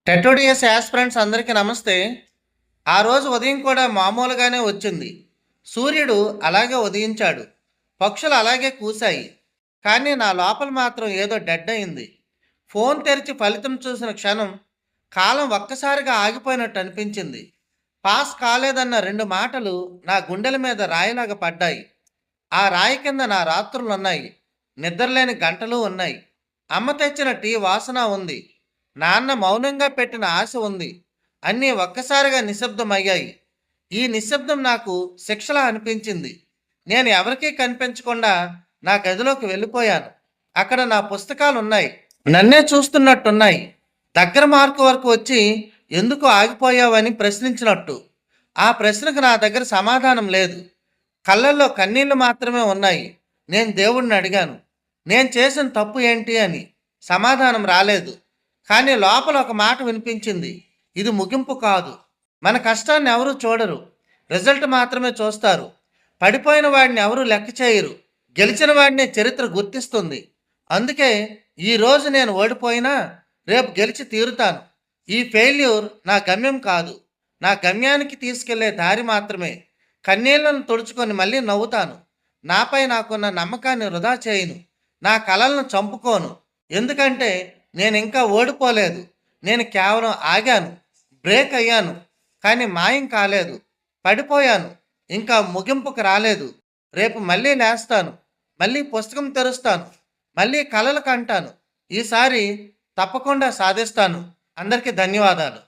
టెటోడియస్ aspirants అందరికీ నమస్తే. ఆ రోజు ఉదయం కూడా మామూలుగానే వచ్చింది. సూర్యుడు అలాగే ఉదయించాడు. పక్షులు అలాగే కూశాయి. కానీ నా లోపల మాత్రం ఏదో డెడ్ అయింది. ఫోన్ తెరిచి ఫలితం చూసిన క్షణం కాలం ఒక్కసారిగా ఆగిపోయినట్టు అనిపించింది. పాస్ కాలేదన్న 2 మాటలు నా గుండెల మీద రాయిలాగా పడ్డాయి. ఆ రాయి కింద నా రాత్రులున్నాయి. నిద్రలేని గంటలు ఉన్నాయి. అమ్మ తెచ్చిన టీ వాసన ఉంది. నాన్న మౌనంగా పెట్టిన ఆశ ఉంది. అన్నీ ఒక్కసారిగా నిశ్శబ్దమయ్యాయి. ఈ నిశ్శబ్దం నాకు శిక్షలా అనిపించింది. నేను ఎవరికీ కనిపించకుండా నా గదిలోకి వెళ్ళిపోయాను. అక్కడ నా పుస్తకాలున్నాయి. నన్నే చూస్తున్నట్టున్నాయి. దగ్గర మార్కు వరకు వచ్చి ఎందుకు ఆగిపోయావని ప్రశ్నించినట్టు. ఆ ప్రశ్నకు నా దగ్గర సమాధానం లేదు. కళ్ళల్లో కన్నీళ్లు మాత్రమే ఉన్నాయి. నేను దేవుణ్ణి అడిగాను, నేను చేసిన తప్పు ఏంటి అని. సమాధానం రాలేదు. కానీ లోపల ఒక మాట వినిపించింది, ఇది ముగింపు కాదు. మన కష్టాన్ని ఎవరూ చూడరు, రిజల్ట్ మాత్రమే చూస్తారు. పడిపోయిన వాడిని ఎవరూ లెక్క చేయరు, గెలిచిన వాడినే చరిత్ర గుర్తిస్తుంది. అందుకే ఈరోజు నేను ఓడిపోయినా రేపు గెలిచి తీరుతాను. ఈ ఫెయిల్యూర్ నా గమ్యం కాదు, నా గమ్యానికి తీసుకెళ్లే దారి మాత్రమే. కన్నీళ్లను తుడుచుకొని మళ్ళీ నవ్వుతాను. నాపై నాకున్న నమ్మకాన్ని వృధా చేయను. నా కలలను చంపుకోను. ఎందుకంటే నేను ఇంకా ఓడిపోలేదు. నేను కేవలం ఆగాను, బ్రేక్ అయ్యాను, కానీ మాయం కాలేదు. పడిపోయాను, ఇంకా ముగింపుకు రాలేదు. రేపు మళ్ళీ లేస్తాను, మళ్ళీ పుస్తకం తెరుస్తాను, మళ్ళీ కలలు కంటాను. ఈసారి తప్పకుండా సాధిస్తాను. అందరికీ ధన్యవాదాలు.